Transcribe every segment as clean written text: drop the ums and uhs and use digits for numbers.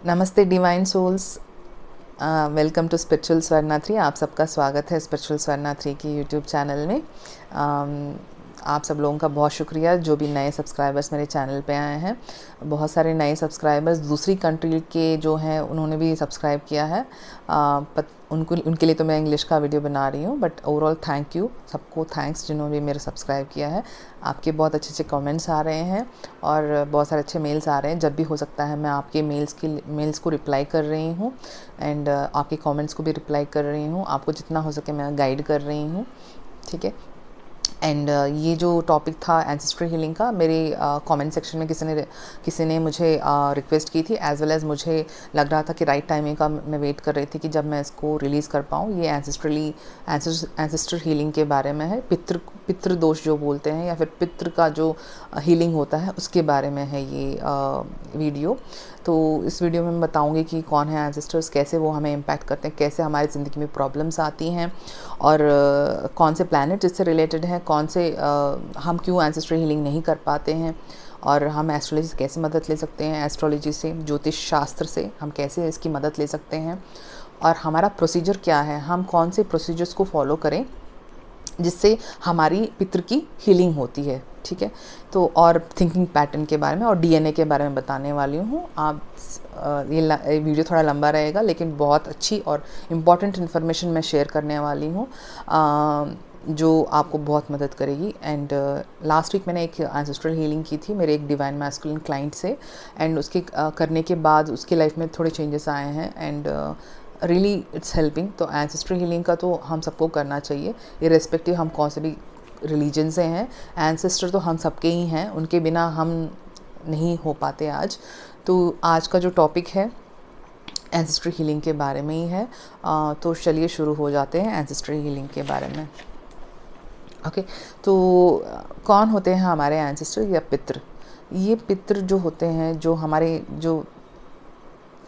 नमस्ते divine souls. Welcome to spiritual Swarna 3। आप सबका स्वागत है स्पिरिचुअल स्वर्णा 3 की यूट्यूब चैनल में। आप सब लोगों का बहुत शुक्रिया जो भी नए सब्सक्राइबर्स मेरे चैनल पे आए हैं। बहुत सारे नए सब्सक्राइबर्स दूसरी कंट्री के जो हैं उन्होंने भी सब्सक्राइब किया है। उनके लिए तो मैं इंग्लिश का वीडियो बना रही हूँ, बट ओवरऑल थैंक यू सबको, थैंक्स जिन्होंने भी मेरे सब्सक्राइब किया है। आपके बहुत अच्छे अच्छे कमेंट्स आ रहे हैं और बहुत सारे अच्छे मेल्स आ रहे हैं। जब भी हो सकता है मैं आपके मेल्स को रिप्लाई कर रही हूँ एंड आपके कमेंट्स को भी रिप्लाई कर रही हूँ। आपको जितना हो सके मैं गाइड कर रही हूँ, ठीक है। एंड ये जो टॉपिक था एंसेस्ट्री हीलिंग का, मेरे कमेंट सेक्शन में किसी ने मुझे रिक्वेस्ट की थी, एज वेल एज़ मुझे लग रहा था कि राइट टाइमिंग का मैं वेट कर रही थी कि जब मैं इसको रिलीज़ कर पाऊँ। ये एंसेस्टर हीलिंग के बारे में है। पितृ दोष जो बोलते हैं या फिर पितृ का जो हीलिंग होता है उसके बारे में है ये वीडियो। तो इस वीडियो में मैं बताऊंगी कि कौन है एंसेस्टर्स, कैसे वो हमें इम्पैक्ट करते हैं, कैसे हमारी ज़िंदगी में प्रॉब्लम्स आती हैं और कौन से प्लैनेट इससे रिलेटेड हैं, कौन से हम क्यों एंसेस्ट्री हीलिंग नहीं कर पाते हैं और हम एस्ट्रोलॉजी से कैसे मदद ले सकते हैं, एस्ट्रोलॉजी से, ज्योतिष शास्त्र से हम कैसे इसकी मदद ले सकते हैं और हमारा प्रोसीजर क्या है, हम कौन से प्रोसीजर्स को फॉलो करें जिससे हमारी पितृ की हीलिंग होती है, ठीक है। तो और थिंकिंग पैटर्न के बारे में और डीएनए के बारे में बताने वाली हूँ। आप ये वीडियो थोड़ा लंबा रहेगा लेकिन बहुत अच्छी और इम्पॉर्टेंट इन्फॉर्मेशन मैं शेयर करने वाली हूँ जो आपको बहुत मदद करेगी। एंड लास्ट वीक मैंने एक एंसेस्ट्रल हीलिंग की थी मेरे एक डिवाइन मैस्कुलिन क्लाइंट से, एंड उसके करने के बाद उसकी लाइफ में थोड़े चेंजेस आए हैं एंड रियली इट्स हेल्पिंग। तो एंसेस्ट्री हीलिंग का तो हम सबको करना चाहिए, इर्रेस्पेक्टिव हम कौन से भी रिलीजन से हैं। एंसेस्टर तो हम सबके ही हैं, उनके बिना हम नहीं हो पाते आज। तो आज का जो टॉपिक है एंसेस्ट्री हीलिंग के बारे में ही है। तो चलिए शुरू हो जाते हैं एंसेस्ट्री हीलिंग के बारे में। ओके, तो कौन होते हैं हमारे एंसेस्टर या पितृ? ये पितृ जो होते हैं, जो हमारे जो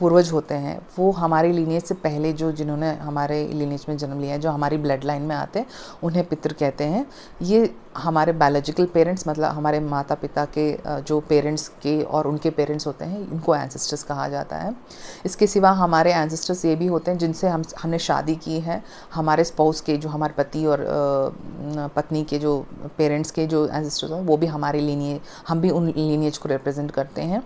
पूर्वज होते हैं, वो हमारे लीनिएज से पहले जो जिन्होंने हमारे लीनिएज में जन्म लिया है, जो हमारी ब्लड लाइन में आते हैं, उन्हें पितृ कहते हैं। ये हमारे बायोलॉजिकल पेरेंट्स, मतलब हमारे माता पिता के जो पेरेंट्स के और उनके पेरेंट्स होते हैं, इनको एंसेस्टर्स कहा जाता है। इसके सिवा हमारे एंसेस्टर्स ये भी होते हैं जिनसे हमने शादी की है, हमारे स्पाउस के, जो हमारे पति और पत्नी के जो पेरेंट्स के जो एंसेस्टर्स हैं, वो भी हमारे लीनिएज, हम भी उन लीनिएज को रिप्रेजेंट करते हैं।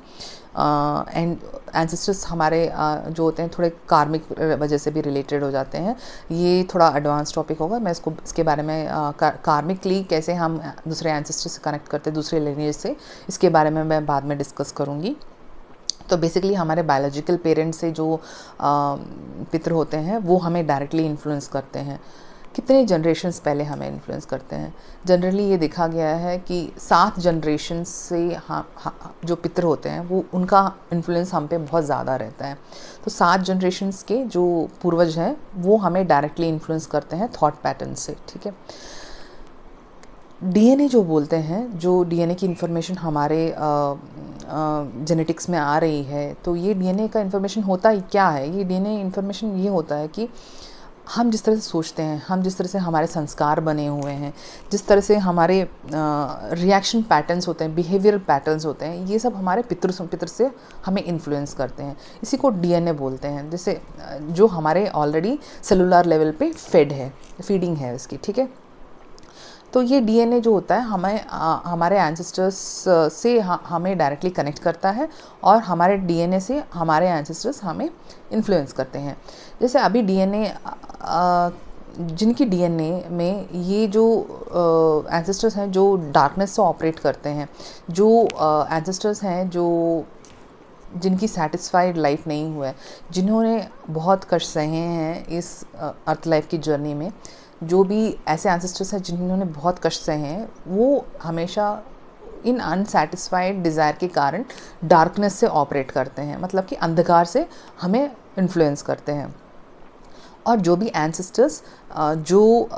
एंड एंसेस्टर्स हमारे जो होते हैं थोड़े कार्मिक वजह से भी रिलेटेड हो जाते हैं। ये थोड़ा एडवांस टॉपिक होगा, मैं इसके बारे में कार्मिकली कैसे हम दूसरे एंसेस्टर से कनेक्ट करते हैं, दूसरे लिनेज से, इसके बारे में मैं बाद में डिस्कस करूँगी। तो बेसिकली हमारे बायोलॉजिकल पेरेंट्स से जो पितृ होते हैं वो हमें डायरेक्टली इन्फ्लुएंस करते हैं। कितने जनरेशन्स पहले हमें इन्फ्लुएंस करते हैं? जनरली ये देखा गया है कि 7 जनरेशन्स से जो पितृ होते हैं वो उनका इन्फ्लुएंस हम पे बहुत ज़्यादा रहता है। तो 7 जनरेशन्स के जो पूर्वज हैं वो हमें डायरेक्टली इन्फ्लुएंस करते हैं थॉट पैटर्न से, ठीक है। डीएनए जो बोलते हैं, जो डीएनए की इन्फॉर्मेशन हमारे जेनेटिक्स में आ रही है, तो ये डीएनए का इन्फॉर्मेशन होता ही क्या है? ये डीएनए इन्फॉर्मेशन ये होता है कि हम जिस तरह से सोचते हैं, हम जिस तरह से हमारे संस्कार बने हुए हैं, जिस तरह से हमारे रिएक्शन पैटर्न्स होते हैं, बिहेवियरल पैटर्न्स होते हैं, ये सब हमारे पितृ से हमें इन्फ्लुएंस करते हैं। इसी को डीएनए बोलते हैं, जैसे जो हमारे ऑलरेडी सेलुलर लेवल पे फीडिंग है इसकी, ठीक है। तो ये डीएनए जो होता है हमें हमारे एंसेस्टर्स से हमें डायरेक्टली कनेक्ट करता है और हमारे डीएनए से हमारे एंसेस्टर्स हमें इन्फ्लुएंस करते हैं। जैसे अभी डीएनए, जिनकी डीएनए में ये जो एंसेस्टर्स हैं जो डार्कनेस से ऑपरेट करते हैं, जो एंसेस्टर्स हैं जो जिनकी सेटिस्फाइड लाइफ नहीं हुआ है, जिन्होंने बहुत कष्ट सहे हैं इस अर्थ लाइफ की जर्नी में, जो भी ऐसे एंसेस्टर्स हैं जिन्होंने बहुत कष्ट सहे हैं, वो हमेशा इन अनसेटिस्फाइड डिज़ायर के कारण डार्कनेस से ऑपरेट करते हैं, मतलब कि अंधकार से हमें इन्फ्लुएंस करते हैं। और जो भी एंसेस्टर्स जो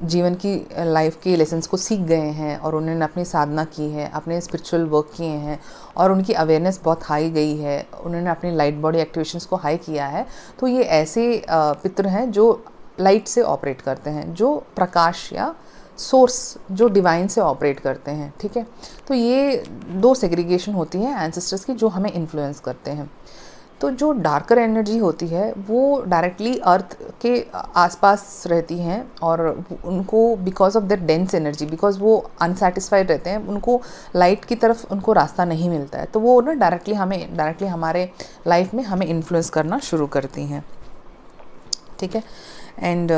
जीवन की लाइफ के लेसन्स को सीख गए हैं और उन्होंने अपनी साधना की है, अपने स्पिरिचुअल वर्क किए हैं और उनकी अवेयरनेस बहुत हाई गई है, उन्होंने अपनी लाइट बॉडी एक्टिवेशंस को हाई किया है, तो ये ऐसे पितृ हैं जो लाइट से ऑपरेट करते हैं, जो प्रकाश या सोर्स जो डिवाइन से ऑपरेट करते हैं, ठीक है। तो ये 2 सेग्रीगेशन होती है एंसेस्टर्स की जो हमें इन्फ्लुएंस करते हैं। तो जो डार्कर एनर्जी होती है वो डायरेक्टली अर्थ के आसपास रहती हैं और उनको because of that dense energy, because वो अनसेटिस्फाइड रहते हैं, उनको लाइट की तरफ उनको रास्ता नहीं मिलता है, तो वो ना डायरेक्टली हमारे लाइफ में हमें इन्फ्लुएंस करना शुरू करती हैं, ठीक है। एंड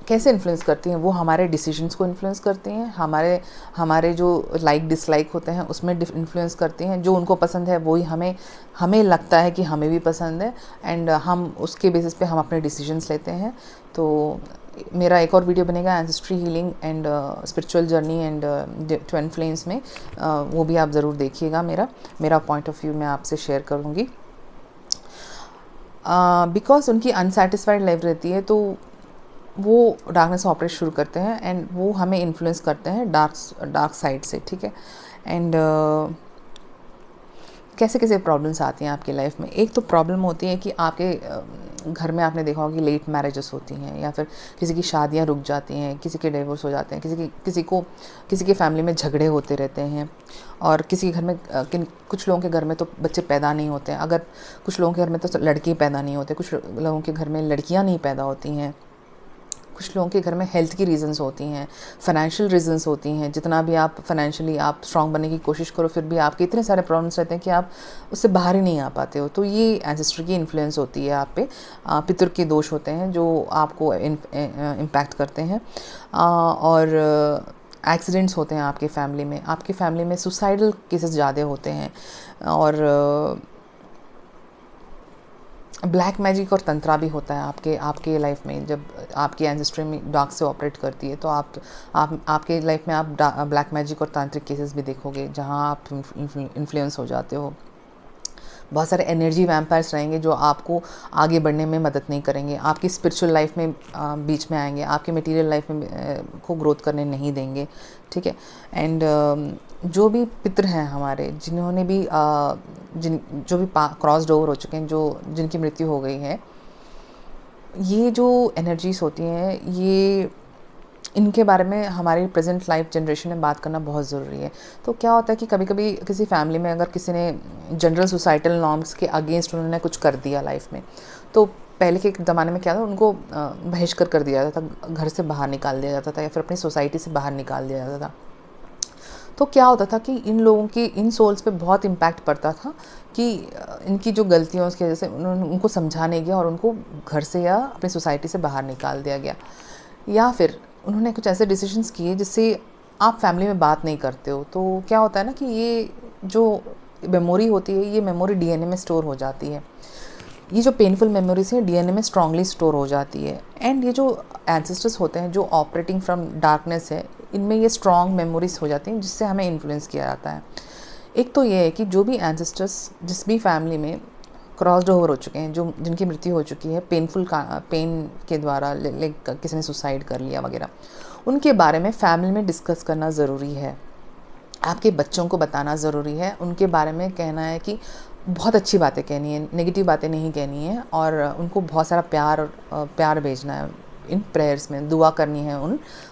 कैसे इन्फ्लुएंस करती हैं? वो हमारे डिसीजंस को इन्फ्लुएंस करती हैं, हमारे जो लाइक डिसलाइक होते हैं उसमें इन्फ्लुएंस करती हैं। जो उनको पसंद है वही हमें लगता है कि हमें भी पसंद है, एंड हम उसके बेसिस पे हम अपने डिसीजंस लेते हैं। तो मेरा एक और वीडियो बनेगा ancestry healing and spiritual journey and twin flames में, वो भी आप ज़रूर देखिएगा। मेरा पॉइंट ऑफ व्यू मैं आपसे शेयर करूँगी। बिकॉज उनकी अनसेटिस्फाइड लाइफ रहती है, तो वो डार्कनेस ऑपरेट शुरू करते हैं एंड वो हमें इन्फ्लुएंस करते हैं डार्क साइड से, ठीक है। एंड कैसे कैसे प्रॉब्लम्स आती हैं आपकी लाइफ में? एक तो प्रॉब्लम होती है कि आपके घर में आपने देखा होगा कि लेट मैरिजेस होती हैं, या फिर किसी की शादियां रुक जाती हैं, किसी के डिवोर्स हो जाते हैं, किसी के फैमिली में झगड़े होते रहते हैं, और किसी के घर में कुछ लोगों के घर में तो बच्चे पैदा नहीं होते हैं, अगर कुछ लोगों के घर में तो लड़के पैदा नहीं होते, कुछ लोगों के घर में लड़कियाँ नहीं पैदा होती हैं, कुछ लोगों के घर में हेल्थ की रीजंस होती हैं, फाइनेंशियल रीजंस होती हैं। जितना भी आप फाइनेंशियली आप स्ट्रांग बनने की कोशिश करो, फिर भी आपके इतने सारे प्रॉब्लम्स रहते हैं कि आप उससे बाहर ही नहीं आ पाते हो। तो ये एंसेस्टर की इन्फ्लुएंस होती है आप पे। पितृ के दोष होते हैं जो आपको इम्पैक्ट करते हैं, और एक्सीडेंट्स होते हैं आपके फैमिली में सुसाइडल केसेस ज़्यादा होते हैं, और ब्लैक मैजिक और तंत्रा भी होता है आपके लाइफ में। जब आपकी एंसेस्ट्री में डार्क से ऑपरेट करती है तो आपके लाइफ में आप ब्लैक मैजिक और तांत्रिक केसेस भी देखोगे जहां आप इन्फ्लुएंस हो जाते हो। बहुत सारे एनर्जी वैम्पायर्स रहेंगे जो आपको आगे बढ़ने में मदद नहीं करेंगे, आपकी स्पिरिचुअल लाइफ में बीच में आएंगे, आपकी मटेरियल लाइफ में को ग्रोथ करने नहीं देंगे, ठीक है। एंड जो भी पितृ हैं हमारे, जिन्होंने भी जो भी क्रॉस्ड ओवर हो चुके हैं, जिनकी मृत्यु हो गई है, ये जो एनर्जीज होती हैं, ये इनके बारे में हमारी प्रेजेंट लाइफ जनरेशन में बात करना बहुत ज़रूरी है। तो क्या होता है कि कभी कभी किसी फैमिली में अगर किसी ने जनरल सोसाइटल नॉर्म्स के अगेंस्ट उन्होंने कुछ कर दिया लाइफ में, तो पहले के ज़माने में क्या था, उनको बहिष्कार कर दिया जाता था, घर से बाहर निकाल दिया जाता था, या फिर अपनी सोसाइटी से बाहर निकाल दिया जाता था। तो क्या होता था कि इन सोल्स पे बहुत इम्पैक्ट पड़ता था कि इनकी जो गलतियों उसकी वजह से उनको समझा नहीं गया और उनको घर से या अपनी सोसाइटी से बाहर निकाल दिया गया, या फिर उन्होंने कुछ ऐसे डिसीजंस किए जिससे आप फैमिली में बात नहीं करते हो। तो क्या होता है ना कि ये जो मेमोरी होती है, ये मेमोरी डीएनए में स्टोर हो जाती है। ये जो पेनफुल मेमोरीज हैं डीएनए में स्ट्रांगली स्टोर हो जाती है। एंड ये जो एंसेस्टर्स होते हैं जो ऑपरेटिंग फ्रॉम डार्कनेस है, इनमें ये स्ट्रॉन्ग मेमोरीज हो जाती हैं जिससे हमें इन्फ्लुएंस किया जाता है। एक तो ये है कि जो भी एंसेस्टर्स जिस भी फैमिली में क्रॉस्ड ओवर हो चुके हैं, जो जिनकी मृत्यु हो चुकी है पेन के द्वारा, लाइक किसी ने सुसाइड कर लिया वगैरह, उनके बारे में फैमिली में डिस्कस करना ज़रूरी है। आपके बच्चों को बताना ज़रूरी है, उनके बारे में कहना है कि बहुत अच्छी बातें कहनी है, नेगेटिव बातें नहीं कहनी है, और उनको बहुत सारा प्यार भेजना है। इन प्रेयर्स में दुआ करनी है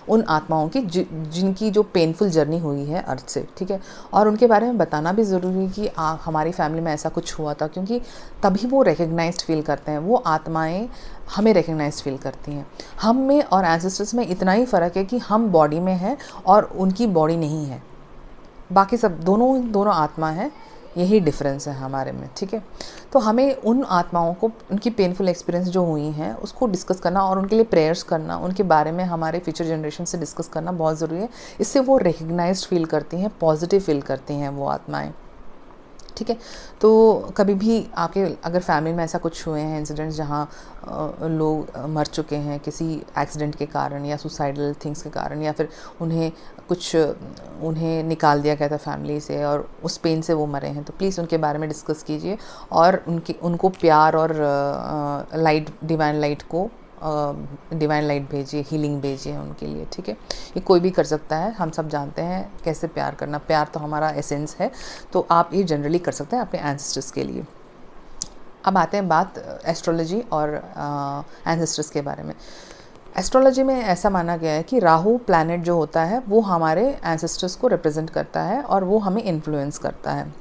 उन आत्माओं की जिनकी जो पेनफुल जर्नी हुई है अर्थ से, ठीक है। और उनके बारे में बताना भी ज़रूरी है कि हमारी फैमिली में ऐसा कुछ हुआ था, क्योंकि तभी वो रिकग्नाइज्ड फील करते हैं, वो आत्माएं हमें रिकग्नाइज फील करती हैं। हम में और एंसेस्टर्स में इतना ही फ़र्क है कि हम बॉडी में हैं और उनकी बॉडी नहीं है, बाकी सब दोनों आत्मा है, यही डिफरेंस है हमारे में, ठीक है। तो हमें उन आत्माओं को उनकी पेनफुल एक्सपीरियंस जो हुई हैं उसको डिस्कस करना और उनके लिए प्रेयर्स करना, उनके बारे में हमारे फ्यूचर जनरेशन से डिस्कस करना बहुत ज़रूरी है। इससे वो रिकग्नाइज्ड फील करती हैं, पॉजिटिव फील करती हैं वो आत्माएं, ठीक है। तो कभी भी आपके अगर फैमिली में ऐसा कुछ हुए हैं इंसिडेंट्स जहाँ लोग मर चुके हैं किसी एक्सीडेंट के कारण या सुसाइडल थिंग्स के कारण, या फिर उन्हें निकाल दिया गया था फैमिली से और उस पेन से वो मरे हैं, तो प्लीज़ उनके बारे में डिस्कस कीजिए और उनको प्यार और डिवाइन लाइट भेजिए, हीलिंग भेजिए उनके लिए, ठीक है। ये कोई भी कर सकता है, हम सब जानते हैं कैसे प्यार करना, प्यार तो हमारा एसेंस है, तो आप ये जनरली कर सकते हैं अपने एंसेस्टर्स के लिए। अब आते हैं बात एस्ट्रोलॉजी और एंसेस्टर्स के बारे में। एस्ट्रोलॉजी में ऐसा माना गया है कि राहु प्लैनेट जो होता है वो हमारे एंसेस्टर्स को रिप्रेजेंट करता है और वो हमें इन्फ्लुएंस करता है।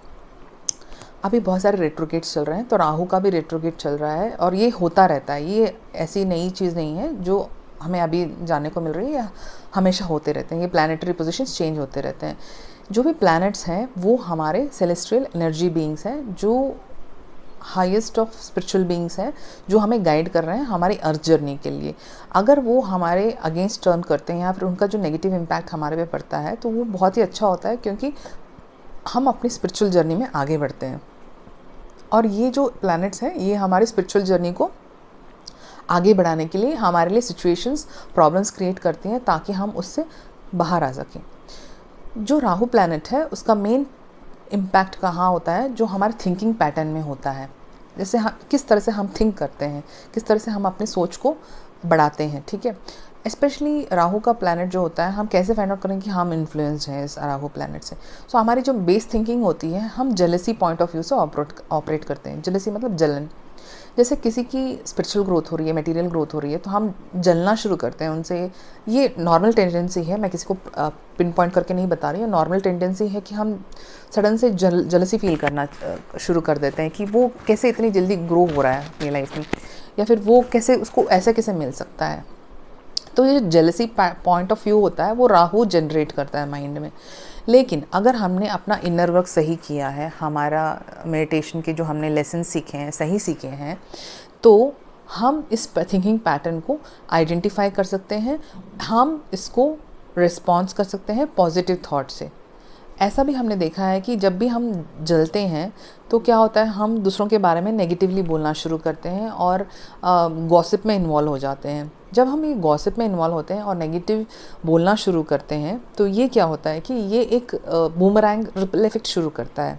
अभी बहुत सारे रेट्रोगेट्स चल रहे हैं, तो राहु का भी रेट्रोगेट चल रहा है और ये होता रहता है। ये ऐसी नई चीज़ नहीं है जो हमें अभी जानने को मिल रही है, या हमेशा होते रहते हैं। ये प्लैनेटरी पोजीशंस चेंज होते रहते हैं। जो भी प्लैनेट्स हैं वो हमारे सेलेस्ट्रियल एनर्जी बीइंग्स हैं, जो हाईएस्ट ऑफ स्पिरिचुअल बीइंग्स हैं, जो हमें गाइड कर रहे हैं हमारी अर्थ जर्नी के लिए। अगर वो हमारे अगेंस्ट टर्न करते हैं या फिर उनका जो नेगेटिव इम्पैक्ट हमारे पे पड़ता है, तो वो बहुत ही अच्छा होता है, क्योंकि हम अपनी स्पिरिचुअल जर्नी में आगे बढ़ते हैं। और ये जो प्लैनेट्स हैं ये हमारी स्पिरिचुअल जर्नी को आगे बढ़ाने के लिए हमारे लिए सिचुएशंस, प्रॉब्लम्स क्रिएट करती हैं, ताकि हम उससे बाहर आ सकें। जो राहु प्लैनेट है उसका मेन इम्पैक्ट कहाँ होता है? जो हमारे थिंकिंग पैटर्न में होता है। जैसे किस तरह से हम थिंक करते हैं, किस तरह से हम अपनी सोच को बढ़ाते हैं, ठीक है। स्पेशली राहु का प्लैनेट जो होता है, हम कैसे फाइंड आउट करें कि हम इन्फ्लुएंस्ड हैं इस राहु प्लैनेट से? सो हमारी जो बेस थिंकिंग होती है, हम जेलसी पॉइंट ऑफ व्यू से ऑपरेट करते हैं। जेलसी मतलब जलन। जैसे किसी की स्पिरिचुअल ग्रोथ हो रही है, मटेरियल ग्रोथ हो रही है, तो हम जलना शुरू करते हैं उनसे। ये नॉर्मल टेंडेंसी है, मैं किसी को पिन पॉइंट करके नहीं बता रही हूँ। नॉर्मल टेंडेंसी है कि हम सडन से जलसी फील करना शुरू कर देते हैं कि वो कैसे इतनी जल्दी ग्रो हो रहा है अपनी लाइफ में, या फिर वो कैसे, उसको ऐसा कैसे मिल सकता है। तो ये जेलसी पॉइंट ऑफ व्यू होता है, वो राहु जनरेट करता है माइंड में। लेकिन अगर हमने अपना इनर वर्क सही किया है, हमारा मेडिटेशन के जो हमने लेसन सीखे हैं सही सीखे हैं, तो हम इस थिंकिंग पैटर्न को आइडेंटिफाई कर सकते हैं। हम इसको रिस्पॉन्स कर सकते हैं पॉजिटिव थॉट से। ऐसा भी हमने देखा है कि जब भी हम जलते हैं तो क्या होता है, हम दूसरों के बारे में नेगेटिवली बोलना शुरू करते हैं और गॉसिप में इन्वॉल्व हो जाते हैं। जब हम ये गॉसिप में इन्वॉल्व होते हैं और नेगेटिव बोलना शुरू करते हैं, तो ये क्या होता है कि ये एक बूमरैंग रिपल इफेक्ट शुरू करता है।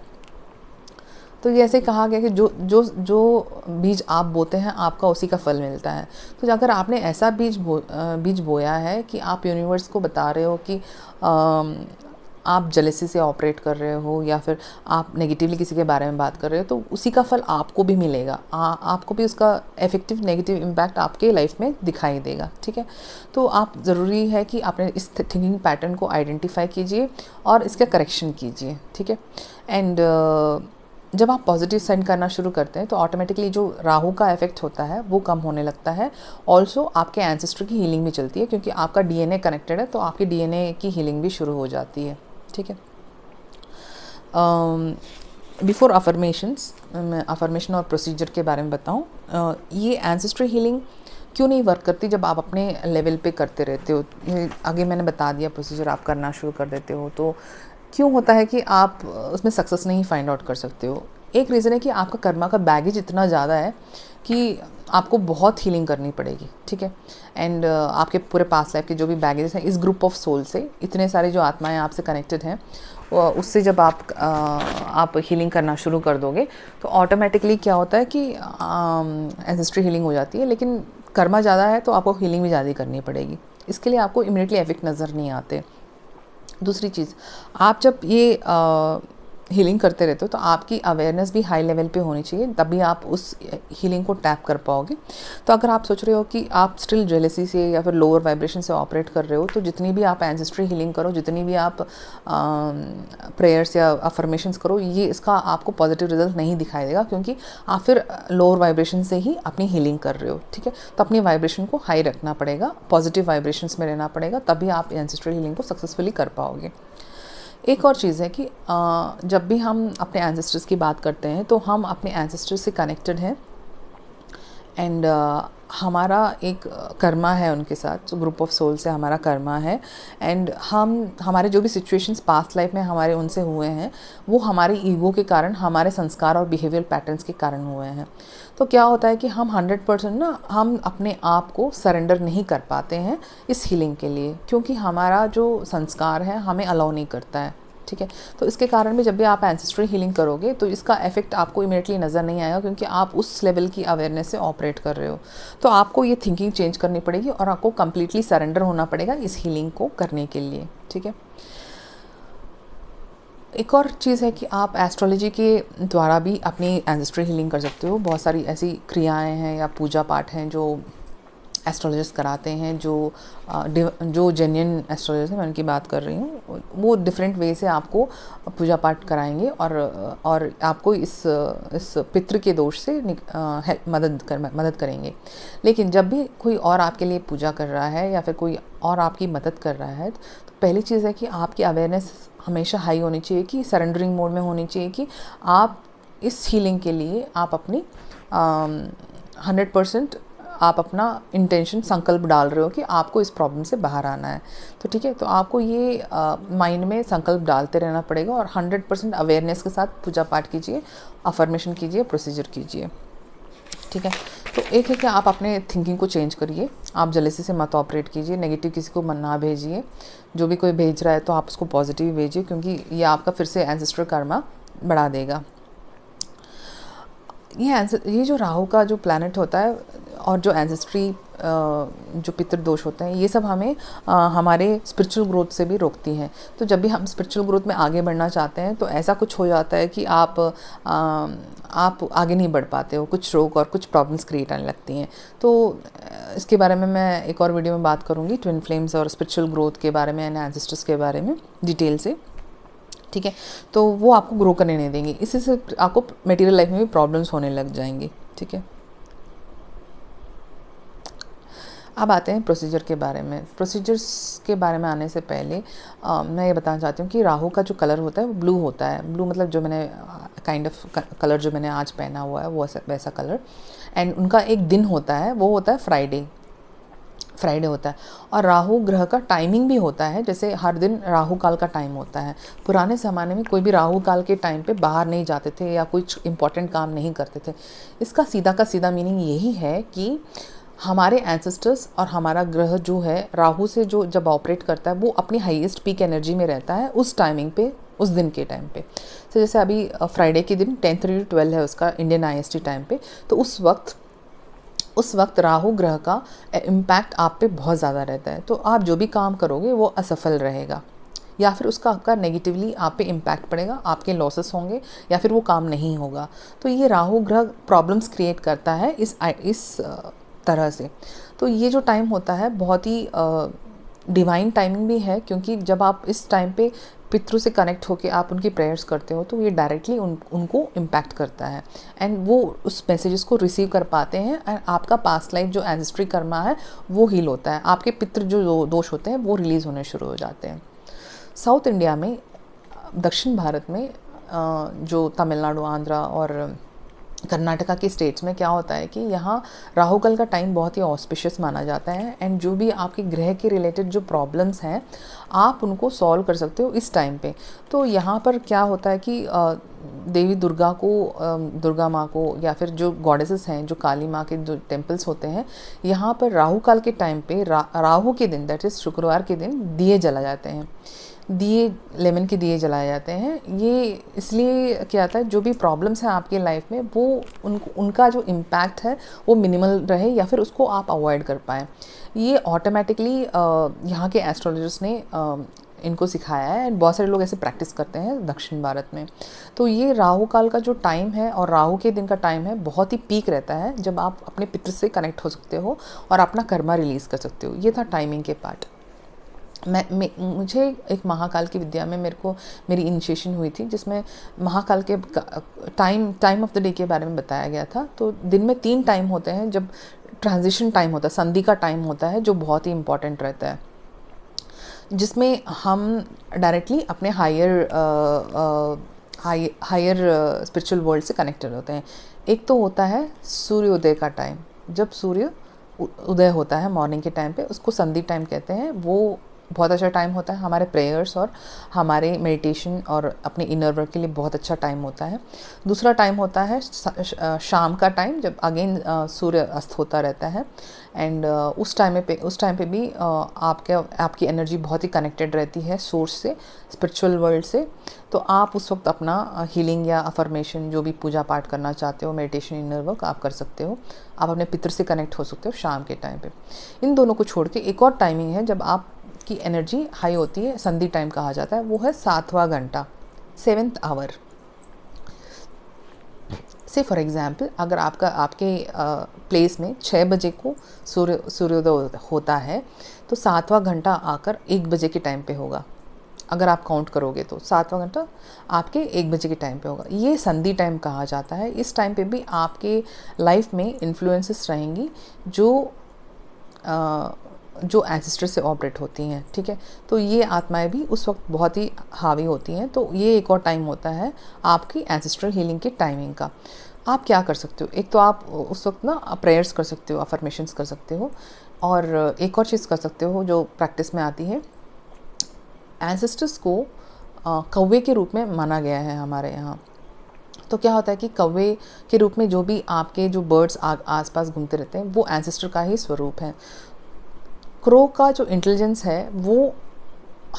तो ये ऐसे कहा गया कि जो बीज आप बोते हैं आपका उसी का फल मिलता है। तो अगर आपने ऐसा बीज बोया है कि आप यूनिवर्स को बता रहे हो कि आप जेलसी से ऑपरेट कर रहे हो, या फिर आप नेगेटिवली किसी के बारे में बात कर रहे हो, तो उसी का फल आपको भी मिलेगा। आपको भी उसका इफेक्टिव नेगेटिव इम्पैक्ट आपके लाइफ में दिखाई देगा, ठीक है। तो आप ज़रूरी है कि आपने इस थिंकिंग पैटर्न को आइडेंटिफाई कीजिए और इसका करेक्शन कीजिए, ठीक है। एंड जब आप पॉजिटिव सेंड करना शुरू करते हैं तो ऑटोमेटिकली जो राहु का इफेक्ट होता है वो कम होने लगता है। ऑल्सो आपके एंसेस्टर की हीलिंग भी चलती है, क्योंकि आपका डीएनए कनेक्टेड है, तो आपकी डीएनए की हीलिंग भी शुरू हो जाती है, ठीक है। बिफोर अफर्मेशंस, मैं अफर्मेशन और प्रोसीजर के बारे में बताऊं। ये एंसेस्ट्री हीलिंग क्यों नहीं वर्क करती जब आप अपने लेवल पे करते रहते हो? आगे मैंने बता दिया, प्रोसीजर आप करना शुरू कर देते हो तो क्यों होता है कि आप उसमें सक्सेस नहीं फाइंड आउट कर सकते हो? एक रीज़न है कि आपका कर्मा का बैगेज इतना ज़्यादा है कि आपको बहुत हीलिंग करनी पड़ेगी, ठीक है। एंड आपके पूरे पास्ट लाइफ के जो भी बैगेज हैं, इस ग्रुप ऑफ सोल से इतने सारे जो आत्माएं आपसे कनेक्टेड हैं, उससे जब आप हीलिंग करना शुरू कर दोगे तो ऑटोमेटिकली क्या होता है कि एंसेस्ट्री हीलिंग हो जाती है। लेकिन कर्मा ज़्यादा है तो आपको हीलिंग भी ज़्यादा करनी पड़ेगी। इसके लिए आपको इमीडिएटली इफेक्ट नज़र नहीं आते। दूसरी चीज़, आप जब ये हीलिंग करते रहते हो तो आपकी अवेयरनेस भी हाई लेवल पे होनी चाहिए, तभी आप उस हीलिंग को टैप कर पाओगे। तो अगर आप सोच रहे हो कि आप स्टिल जेलसी से या फिर लोअर वाइब्रेशन से ऑपरेट कर रहे हो, तो जितनी भी आप एंसेस्ट्री हीलिंग करो, जितनी भी आप प्रेयर्स या अफर्मेशंस करो, ये इसका आपको पॉजिटिव रिजल्ट नहीं दिखाई देगा, क्योंकि आप फिर लोअर वाइब्रेशन से ही अपनी हीलिंग कर रहे हो, ठीक है। तो अपनी वाइब्रेशन को हाई रखना पड़ेगा, पॉजिटिव वाइब्रेशंस में रहना पड़ेगा, तभी आप एंसेस्ट्री हीलिंग को सक्सेसफुली कर पाओगे। एक और चीज़ है कि जब भी हम अपने एंसेस्टर्स की बात करते हैं तो हम अपने एंसेस्टर्स से कनेक्टेड हैं। एंड हमारा एक कर्मा है उनके साथ, जो ग्रुप ऑफ सोल से हमारा कर्मा है। एंड हमारे जो भी सिचुएशंस पास्ट लाइफ में हमारे उनसे हुए हैं, वो हमारे ईगो के कारण, हमारे संस्कार और बिहेवियर पैटर्न्स के कारण हुए हैं। तो क्या होता है कि हम 100% ना, हम अपने आप को सरेंडर नहीं कर पाते हैं इस हीलिंग के लिए, क्योंकि हमारा जो संस्कार है हमें अलाउ नहीं करता है, ठीक है। तो इसके कारण भी जब भी आप एंसेस्ट्री हीलिंग करोगे तो इसका इफेक्ट आपको इमीडिएटली नज़र नहीं आएगा, क्योंकि आप उस लेवल की अवेयरनेस से ऑपरेट कर रहे हो। तो आपको ये थिंकिंग चेंज करनी पड़ेगी और आपको कंप्लीटली सरेंडर होना पड़ेगा इस हीलिंग को करने के लिए, ठीक है। एक और चीज़ है कि आप एस्ट्रोलॉजी के द्वारा भी अपनी एंसेस्ट्री हीलिंग कर सकते हो। बहुत सारी ऐसी क्रियाएं हैं या पूजा पाठ हैं जो एस्ट्रोलॉजिस्ट कराते हैं, जो जेन्युइन एस्ट्रोलॉजर्स हैं, मैं उनकी बात कर रही हूँ, वो डिफरेंट वे से आपको पूजा पाठ कराएंगे और आपको इस पितृ के दोष से मदद करेंगे। लेकिन जब भी कोई और आपके लिए पूजा कर रहा है या फिर कोई और आपकी मदद कर रहा है, तो पहली चीज़ है कि आपकी अवेयरनेस हमेशा हाई होनी चाहिए, कि सरेंडरिंग मोड में होनी चाहिए, कि आप इस हीलिंग के लिए आप अपनी 100% आप अपना इंटेंशन संकल्प डाल रहे हो कि आपको इस प्रॉब्लम से बाहर आना है। तो ठीक है, तो आपको ये माइंड में संकल्प डालते रहना पड़ेगा और 100% अवेयरनेस के साथ पूजा पाठ कीजिए, अफर्मेशन कीजिए, प्रोसीजर कीजिए। ठीक है, तो एक है कि आप अपने थिंकिंग को चेंज करिए, आप जेलसी से मत ऑपरेट कीजिए, नेगेटिव किसी को ना भेजिए। जो भी कोई भेज रहा है तो आप उसको पॉजिटिव भेजिए, क्योंकि ये आपका फिर से एंसेस्ट्रल कर्मा बढ़ा देगा। ये जो राहु का जो प्लैनेट होता है और जो एंसेस्ट्री जो पितृदोष होते हैं, ये सब हमें हमारे स्पिरिचुअल ग्रोथ से भी रोकती हैं। तो जब भी हम स्पिरिचुअल ग्रोथ में आगे बढ़ना चाहते हैं तो ऐसा कुछ हो जाता है कि आप आगे नहीं बढ़ पाते हो, कुछ रोग और कुछ प्रॉब्लम्स क्रिएट आने लगती हैं। तो इसके बारे में मैं एक और वीडियो में बात करूँगी, ट्विन फ्लेम्स और स्पिरिचुअल ग्रोथ के बारे में एंड एंसेस्टर्स के बारे में डिटेल से। ठीक है, तो वो आपको ग्रो करने नहीं देंगे, इसी से आपको मटेरियल लाइफ में भी प्रॉब्लम्स होने लग जाएंगी। ठीक है, अब आते हैं प्रोसीजर के बारे में। प्रोसीजर्स के बारे में आने से पहले मैं ये बताना चाहती हूँ कि राहु का जो कलर होता है वो ब्लू होता है। ब्लू मतलब जो मैंने काइंड ऑफ कलर जो मैंने आज पहना हुआ है वो वैसा कलर। एंड उनका एक दिन होता है, वो होता है फ्राइडे होता है। और राहु ग्रह का टाइमिंग भी होता है, जैसे हर दिन राहु काल का टाइम होता है। पुराने ज़माने में कोई भी राहु काल के टाइम पे बाहर नहीं जाते थे या कुछ इंपॉर्टेंट काम नहीं करते थे। इसका सीधा का सीधा मीनिंग यही है कि हमारे एंसेस्टर्स और हमारा ग्रह जो है राहु से जो जब ऑपरेट करता है वो अपनी हाईएस्ट पीक एनर्जी में रहता है उस टाइमिंग पे, उस दिन के टाइम पे। तो जैसे अभी फ्राइडे के दिन 10:30 to 12 है उसका इंडियन IST टाइम पे, तो उस वक्त राहु ग्रह का इम्पैक्ट आप पे बहुत ज़्यादा रहता है। तो आप जो भी काम करोगे वो असफल रहेगा या फिर उसका आपका नेगेटिवली आप पे इम्पैक्ट पड़ेगा, आपके लॉसेस होंगे या फिर वो काम नहीं होगा। तो ये राहु ग्रह प्रॉब्लम्स क्रिएट करता है इस तरह से। तो ये जो टाइम होता है बहुत ही डिवाइन टाइमिंग भी है, क्योंकि जब आप इस टाइम पे पितरों से कनेक्ट होकर आप उनकी प्रेयर्स करते हो तो ये डायरेक्टली उनको इम्पैक्ट करता है एंड वो उस मैसेजेस को रिसीव कर पाते हैं एंड आपका पास्ट लाइफ जो एंसेस्ट्री कर्मा है वो हील होता है, आपके पितृ जो दोष होते हैं वो रिलीज़ होने शुरू हो जाते हैं। साउथ इंडिया में, दक्षिण भारत में जो तमिलनाडु, आंध्रा और कर्नाटका के स्टेट्स में क्या होता है कि यहाँ राहु काल का टाइम बहुत ही ऑस्पिशियस माना जाता है एंड जो भी आपके ग्रह के रिलेटेड जो प्रॉब्लम्स हैं आप उनको सॉल्व कर सकते हो इस टाइम पे। तो यहाँ पर क्या होता है कि देवी दुर्गा को, दुर्गा माँ को या फिर जो गॉडेसेस हैं, जो काली माँ के जो टेम्पल्स होते हैं, यहाँ पर राहु काल के टाइम पे राहु के दिन, दैट इज़ शुक्रवार के दिन, दिए जला जाते हैं। दिए, लेमन के दिए जलाए जाते हैं। ये इसलिए क्या आता है, जो भी प्रॉब्लम्स हैं आपकी लाइफ में वो उनका जो इम्पैक्ट है वो मिनिमल रहे या फिर उसको आप अवॉइड कर पाएँ। ये ऑटोमेटिकली यहाँ के एस्ट्रोलॉजर्स ने इनको सिखाया है एंड बहुत सारे लोग ऐसे प्रैक्टिस करते हैं दक्षिण भारत में। तो ये राहु काल का जो टाइम है और राहु के दिन का टाइम है बहुत ही पीक रहता है, जब आप अपने पितृ से कनेक्ट हो सकते हो और अपना कर्मा रिलीज़ कर सकते हो। ये था टाइमिंग के पार्ट। मुझे एक महाकाल की विद्या में मेरी इनिशिएशन हुई थी, जिसमें महाकाल के टाइम ऑफ द डे के बारे में बताया गया था। तो दिन में 3 टाइम होते हैं, जब ट्रांजिशन टाइम होता है, संधि का टाइम होता है, जो बहुत ही इम्पॉर्टेंट रहता है, जिसमें हम डायरेक्टली अपने हायर स्पिरिचुअल वर्ल्ड से कनेक्टेड होते हैं। एक तो होता है सूर्योदय का टाइम, जब सूर्य उदय होता है मॉर्निंग के टाइम पे, उसको संधि टाइम कहते हैं। वो बहुत अच्छा टाइम होता है हमारे प्रेयर्स और हमारे मेडिटेशन और अपने इनर वर्क के लिए बहुत अच्छा टाइम होता है। दूसरा टाइम होता है शाम का टाइम, जब अगेन सूर्य अस्त होता रहता है एंड उस टाइम पे भी आपकी एनर्जी बहुत ही कनेक्टेड रहती है सोर्स से, स्पिरिचुअल वर्ल्ड से। तो आप उस वक्त अपना हीलिंग या अफर्मेशन, जो भी पूजा पाठ करना चाहते हो, मेडिटेशन, इनर वर्क आप कर सकते हो। आप अपने पितृ से कनेक्ट हो सकते हो शाम के टाइम पे। इन दोनों को छोड़ के एक और टाइमिंग है जब आपकी एनर्जी हाई होती है, संधि टाइम कहा जाता है, वो है 7वां घंटा, 7th आवर। से फॉर एग्ज़ाम्पल अगर आपके प्लेस में 6 बजे को सूर्योदय होता है तो 7वां घंटा आकर 1 बजे के टाइम पे होगा। अगर आप काउंट करोगे तो 7वां घंटा आपके 1 बजे के टाइम पे होगा। ये संधि टाइम कहा जाता है। इस टाइम पे भी आपके लाइफ में इन्फ्लुएंसेस रहेंगी जो एंसेस्टर से ऑपरेट होती हैं, ठीक है। तो ये आत्माएं भी उस वक्त बहुत ही हावी होती हैं। तो ये एक और टाइम होता है आपकी एंसेस्ट्रल हीलिंग की टाइमिंग का। आप क्या कर सकते हो, एक तो आप उस वक्त ना प्रेयर्स कर सकते हो, अफर्मेशंस कर सकते हो, और एक और चीज़ कर सकते हो जो प्रैक्टिस में आती है। एंसेस्टर्स को कौवे के रूप में माना गया है हमारे यहाँ। तो क्या होता है कि कौवे के रूप में जो भी आपके जो बर्ड्स आसपास घूमते रहते हैं वो एंसेस्टर का ही स्वरूप है। क्रो का जो इंटेलिजेंस है वो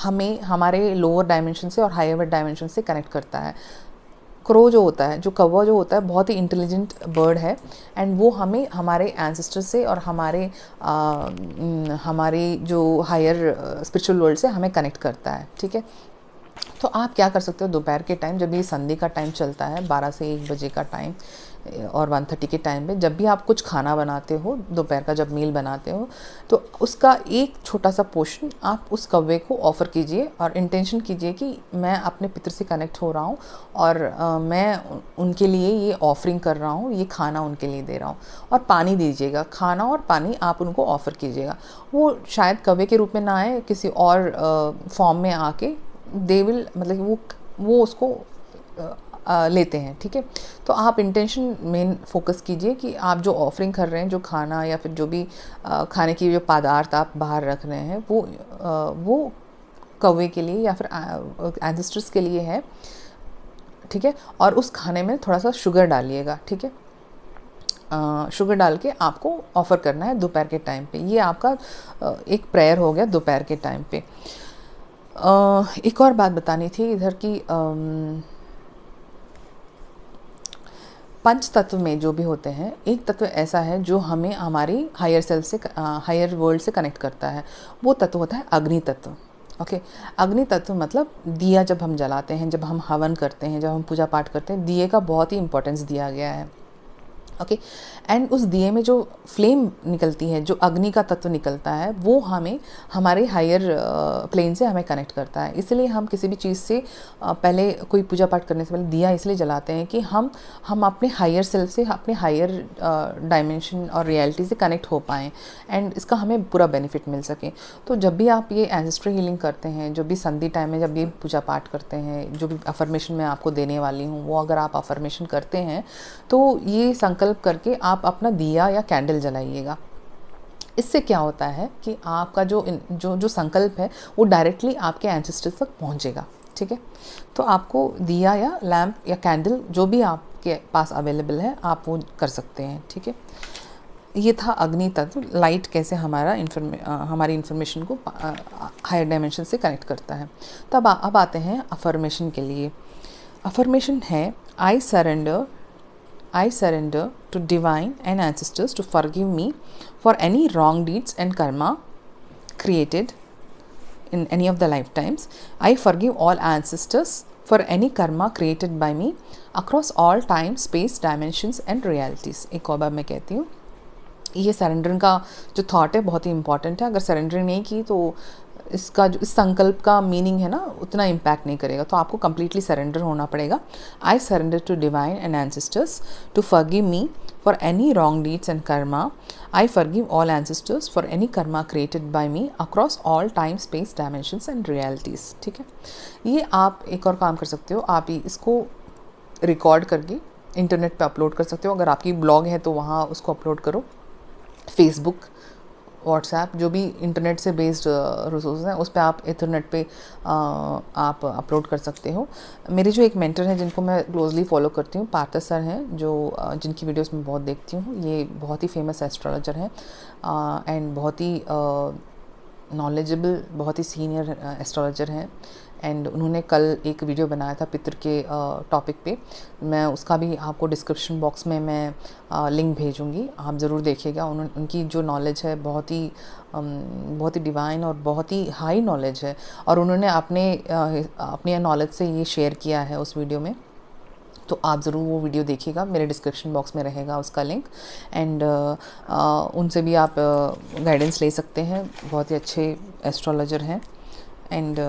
हमें हमारे लोअर डायमेंशन से और हायर डायमेंशन से कनेक्ट करता है। क्रो जो होता है, जो कौवा जो होता है, बहुत ही इंटेलिजेंट बर्ड है एंड वो हमें हमारे एंसेस्टर से और हमारे जो हायर स्पिरिचुअल वर्ल्ड से हमें कनेक्ट करता है, ठीक है। तो आप क्या कर सकते हो, दोपहर के टाइम जब ये संधि का टाइम चलता है 12 से 1 बजे का टाइम और 1:30 के टाइम पे, जब भी आप कुछ खाना बनाते हो, दोपहर का जब मील बनाते हो, तो उसका एक छोटा सा पोर्शन आप उस कौवे को ऑफ़र कीजिए और इंटेंशन कीजिए कि मैं अपने पितर से कनेक्ट हो रहा हूँ और मैं उनके लिए ये ऑफरिंग कर रहा हूँ, ये खाना उनके लिए दे रहा हूँ। और पानी दीजिएगा, खाना और पानी आप उनको ऑफ़र कीजिएगा। वो शायद कौवे के रूप में ना आए, किसी और फॉर्म में आके दे विल, मतलब वो उसको लेते हैं, ठीक है। तो आप इंटेंशन मेन फोकस कीजिए कि आप जो ऑफरिंग कर रहे हैं, जो खाना या फिर जो भी खाने की जो पदार्थ आप बाहर रख रहे हैं, वो कौवे के लिए या फिर एंसेस्टर्स के लिए है, ठीक है। और उस खाने में थोड़ा सा शुगर डालिएगा, ठीक है। शुगर डाल के आपको ऑफ़र करना है दोपहर के टाइम पे। ये आपका एक प्रेयर हो गया दोपहर के टाइम पे। एक और बात बतानी थी इधर की, पंच तत्व में जो भी होते हैं, एक तत्व ऐसा है जो हमें हमारी हायर सेल्फ से, हायर वर्ल्ड से कनेक्ट करता है। वो तत्व होता है अग्नि तत्व। ओके, अग्नि तत्व मतलब दिया जब हम जलाते हैं, जब हम हवन करते हैं, जब हम पूजा पाठ करते हैं, दिए का बहुत ही इंपॉर्टेंस दिया गया है। ओके, एंड उस दिए में जो फ्लेम निकलती है, जो अग्नि का तत्व निकलता है, वो हमें हमारे हायर प्लेन से हमें कनेक्ट करता है। इसलिए हम किसी भी चीज़ से पहले, कोई पूजा पाठ करने से पहले दिया इसलिए जलाते हैं कि हम अपने हायर सेल्फ से, अपने हायर डायमेंशन और रियलिटी से कनेक्ट हो पाएँ एंड इसका हमें पूरा बेनिफिट मिल सके। तो जब भी आप ये एंसेस्ट्रल हीलिंग करते हैं, जो भी संधि टाइम में जब ये पूजा पाठ करते हैं, जो भी अफर्मेशन मैं आपको देने वाली हूँ, वो अगर आप अफर्मेशन करते हैं तो ये संकल्प करके आप अपना दिया या कैंडल जलाइएगा। इससे क्या होता है कि आपका जो संकल्प है वो डायरेक्टली आपके एंसेस्टर्स तक पहुंचेगा, ठीक है। तो आपको दिया या लैम्प या कैंडल जो भी आपके पास अवेलेबल है आप वो कर सकते हैं, ठीक है। ये था अग्नि तत्व, लाइट कैसे हमारी इंफॉर्मेशन को हायर डायमेंशन से कनेक्ट करता है। तब अब आते हैं अफर्मेशन के लिए। अफर्मेशन है I surrender to divine and ancestors to forgive me for any wrong deeds and karma created in any of the lifetimes. I forgive all ancestors for any karma created by me across all time, space, dimensions and realities. एक और बार मैं कहती हूँ, ये surrendering का जो thought है बहुत ही इंपॉर्टेंट है। अगर सरेंडरिंग नहीं की तो इसका जो इस संकल्प का मीनिंग है ना, उतना इम्पैक्ट नहीं करेगा। तो आपको कम्प्लीटली सरेंडर होना पड़ेगा। I surrender to divine and ancestors to forgive me for any wrong deeds and karma. I forgive all ancestors for any karma created by me across all time, space, dimensions and realities, ठीक है। ये आप एक और काम कर सकते हो, आप इसको रिकॉर्ड करके इंटरनेट पे अपलोड कर सकते हो। अगर आपकी ब्लॉग है तो वहाँ उसको अपलोड करो। फेसबुक, व्हाट्सएप, जो भी इंटरनेट से बेस्ड रिसोर्स हैं उस पर आप इंटरनेट पे आप अपलोड कर सकते हो। मेरे जो एक मेंटर हैं जिनको मैं क्लोजली फॉलो करती हूँ, पार्था सर हैं, जो जिनकी वीडियोस मैं बहुत देखती हूँ। ये बहुत ही फेमस एस्ट्रोलॉजर हैं एंड बहुत ही नॉलेजेबल, बहुत ही सीनियर एस्ट्रोलॉजर हैं। एंड उन्होंने कल एक वीडियो बनाया था पितर के टॉपिक पे। मैं उसका भी आपको डिस्क्रिप्शन बॉक्स में मैं लिंक भेजूँगी, आप ज़रूर देखिएगा। उनकी जो नॉलेज है बहुत ही डिवाइन और बहुत ही हाई नॉलेज है, और उन्होंने अपने नॉलेज से ये शेयर किया है उस वीडियो में। तो आप ज़रूर वो वीडियो देखिएगा, मेरे डिस्क्रिप्शन बॉक्स में रहेगा उसका लिंक। एंड उनसे भी आप गाइडेंस ले सकते हैं, बहुत ही अच्छे एस्ट्रोलॉजर हैं। एंड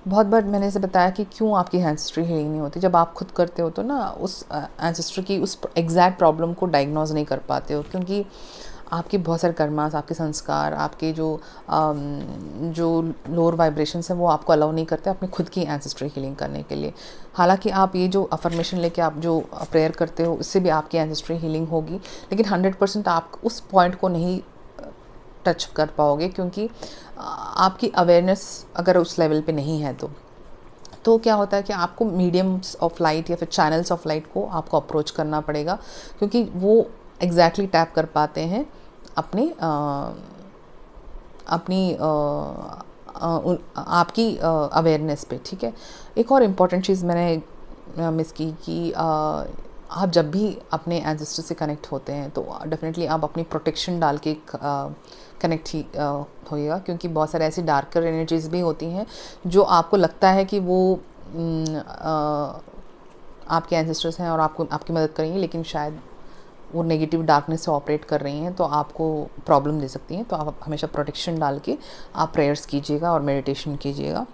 बहुत बार मैंने इसे बताया कि क्यों आपकी एंसेस्ट्री हीलिंग नहीं होती। जब आप खुद करते हो तो ना उस एंसेस्ट्री की उस एग्जैक्ट प्रॉब्लम को डायग्नोज नहीं कर पाते हो, क्योंकि आपके बहुत सारे कर्मास, आपके संस्कार, आपके जो लोअर वाइब्रेशंस हैं वो आपको अलाउ नहीं करते अपनी खुद की एंसेस्ट्री हीलिंग करने के लिए। हालांकि आप ये जो अफर्मेशन लेके आप जो प्रेयर करते हो उससे भी आपकी एंसेस्ट्री हीलिंग होगी, लेकिन 100% आप उस पॉइंट को नहीं टच कर पाओगे, क्योंकि आपकी अवेयरनेस अगर उस लेवल पे नहीं है तो क्या होता है कि आपको मीडियम्स ऑफ लाइट या फिर चैनल्स ऑफ लाइट को आपको अप्रोच करना पड़ेगा, क्योंकि वो एग्जैक्टली टैप कर पाते हैं अपनी आपकी अवेयरनेस पे। ठीक है, एक और इम्पॉर्टेंट चीज़ मैंने मिस की कि आप जब भी अपने एंसेस्टर से कनेक्ट होते हैं तो डेफिनेटली आप अपनी प्रोटेक्शन डाल के कनेक्ट ही होइएगा, क्योंकि बहुत सारे ऐसी डार्कर एनर्जीज भी होती हैं जो आपको लगता है कि वो आपके एंसेस्टर्स हैं और आपकी मदद करेंगी, लेकिन शायद वो नेगेटिव डार्कनेस से ऑपरेट कर रही हैं, तो आपको प्रॉब्लम दे सकती हैं। तो आप हमेशा प्रोटेक्शन डाल के आप प्रेयर्स कीजिएगा और मेडिटेशन कीजिएगा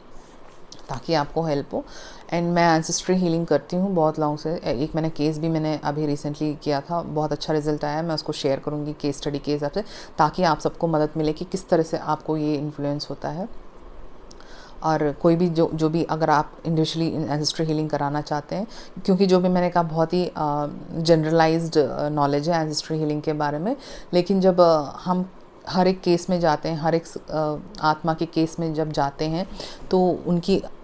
ताकि आपको हेल्प हो। एंड मैं एंसेस्ट्री हीलिंग करती हूँ बहुत लॉन्ग से। एक मैंने केस भी मैंने अभी रिसेंटली किया था, बहुत अच्छा रिजल्ट आया। मैं उसको शेयर करूँगी केस स्टडी के हिसाब से, ताकि आप सबको मदद मिले कि किस तरह से आपको ये इन्फ्लुएंस होता है। और कोई भी जो भी अगर आप इंडिविजुअली एंसेस्ट्री हीलिंग कराना चाहते हैं, क्योंकि जो भी मैंने कहा बहुत ही जनरलाइज्ड नॉलेज है एंसेस्ट्री हीलिंग के बारे में, लेकिन जब हम हर एक केस में जाते हैं, हर एक आत्मा के केस में जब जाते हैं तो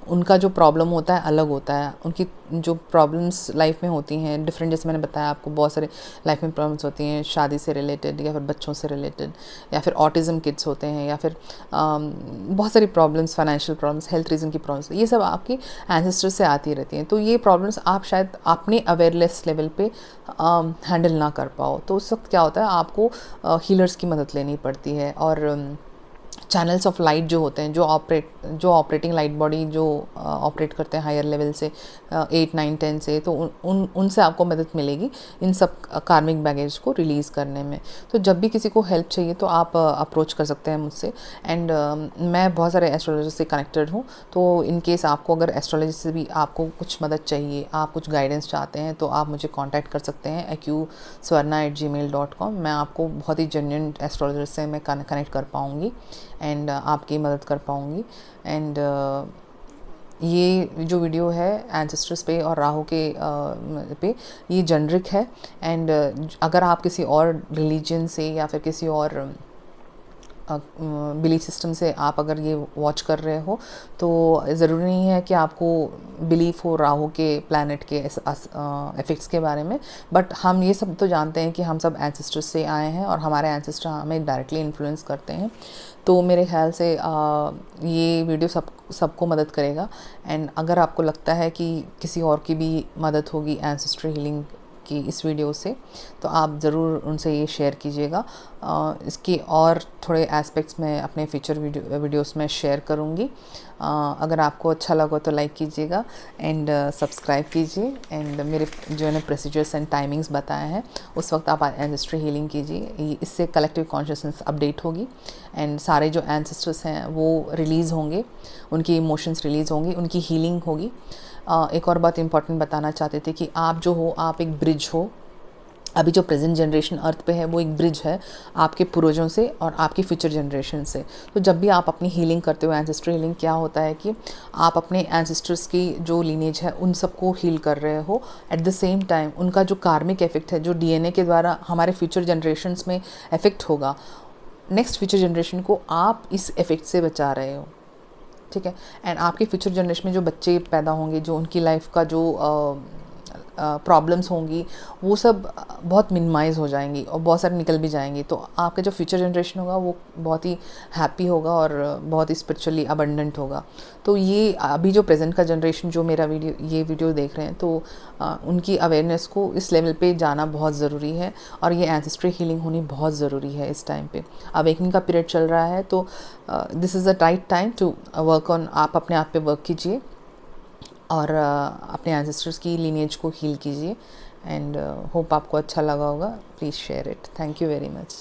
उनका जो प्रॉब्लम होता है अलग होता है। उनकी जो प्रॉब्लम्स लाइफ में होती हैं डिफरेंट, जैसे मैंने बताया आपको बहुत सारे लाइफ में प्रॉब्लम्स होती हैं, शादी से रिलेटेड या फिर बच्चों से रिलेटेड, या फिर ऑटिज़म किड्स होते हैं, या फिर बहुत सारी problems, financial problems, health reason की प्रॉब्लम्स, ये सब आपकी एंसेस्टर से आती रहती हैं। तो ये प्रॉब्लम्स आप शायद अपने अवेयरनेस लेवल पे हैंडल ना कर पाओ, तो उस वक्त क्या होता है आपको हीलर्स की मदद लेनी पड़ती है। और चैनल्स ऑफ लाइट जो होते हैं, जो ऑपरेटिंग लाइट बॉडी जो ऑपरेट करते हैं हायर लेवल से 8, 9, 10 से, तो उनसे आपको मदद मिलेगी इन सब कार्मिक बैगेज को रिलीज़ करने में। तो जब भी किसी को हेल्प चाहिए तो आप अप्रोच कर सकते हैं मुझसे। एंड मैं बहुत सारे एस्ट्रोलॉजर से कनेक्टेड हूँ, तो इन केस आपको अगर एस्ट्रोलॉजी से भी आपको कुछ मदद चाहिए, आप कुछ गाइडेंस चाहते हैं, तो आप मुझे कॉन्टैक्ट कर सकते हैं acuswarna@gmail.com। मैं आपको बहुत ही जेन्युइन एस्ट्रोलॉजर से मैं कनेक्ट कर पाऊँगी एंड आपकी मदद कर पाऊँगी। एंड ये जो वीडियो है एंसेस्टर्स पे और राहु के पे, ये जनरिक है। एंड अगर आप किसी और रिलीजन से या फिर किसी और बिलीफ सिस्टम से आप अगर ये वॉच कर रहे हो, तो ज़रूरी नहीं है कि आपको बिलीफ हो राहु के प्लैनेट के इफ़ेक्ट्स के बारे में, बट हम ये सब तो जानते हैं कि हम सब एंसेस्टर्स से आए हैं और हमारे एंसेस्टर हमें डायरेक्टली इन्फ्लुएंस करते हैं। तो मेरे ख्याल से ये वीडियो सबको मदद करेगा। एंड अगर आपको लगता है कि किसी और की भी मदद होगी एंसेस्ट्री हीलिंग की इस वीडियो से, तो आप ज़रूर उनसे ये शेयर कीजिएगा। इसके और थोड़े एस्पेक्ट्स मैं अपने फ्यूचर वीडियोस में शेयर करूँगी। अगर आपको अच्छा लगा तो लाइक कीजिएगा एंड सब्सक्राइब कीजिए। एंड मेरे जो है प्रोसीजर्स एंड टाइमिंग्स बताए हैं, उस वक्त आप एंसेस्ट्री हीलिंग कीजिए। इससे कलेक्टिव कॉन्शियसनेस अपडेट होगी एंड सारे जो एंसेस्टर्स हैं वो रिलीज़ होंगे, उनकी इमोशंस रिलीज़ होंगी, उनकी हीलिंग होगी। एक और बात इम्पॉर्टेंट बताना चाहते थे कि आप जो हो, आप एक ब्रिज हो। अभी जो प्रेजेंट जनरेशन अर्थ पे है वो एक ब्रिज है आपके पूर्वजों से और आपकी फ्यूचर जनरेशन से। तो जब भी आप अपनी हीलिंग करते हो, एंसेस्ट्री हीलिंग, क्या होता है कि आप अपने एंसेस्टर्स की जो लीनेज है उन सबको हील कर रहे हो। एट द सेम टाइम उनका जो कार्मिक इफेक्ट है, जो डीएनए के द्वारा हमारे फ्यूचर जनरेशन्स में इफेक्ट होगा, नेक्स्ट फ्यूचर जनरेशन को आप इस इफेक्ट से बचा रहे हो। ठीक है। एंड आपके फ्यूचर जनरेशन में जो बच्चे पैदा होंगे, जो उनकी लाइफ का जो प्रॉब्लम्स होंगी, वो सब बहुत मिनिमाइज़ हो जाएंगी और बहुत सारे निकल भी जाएंगी। तो आपका जो फ्यूचर जनरेशन होगा वो बहुत ही हैप्पी होगा और बहुत ही स्पिरिचुअली अबंडेंट होगा। तो ये अभी जो प्रेजेंट का जनरेशन जो मेरा ये वीडियो देख रहे हैं, तो उनकी अवेयरनेस को इस लेवल पे जाना बहुत ज़रूरी है और ये एंसेस्ट्री हीलिंग होनी बहुत ज़रूरी है। इस टाइम पे अवेकनिंग का पीरियड चल रहा है, तो this is the right time to work on. आप अपने आप पे वर्क कीजिए और अपने एंसेस्टर्स की लीनेज को हील कीजिए। एंड होप आपको अच्छा लगा होगा। Please share it. Thank you very much.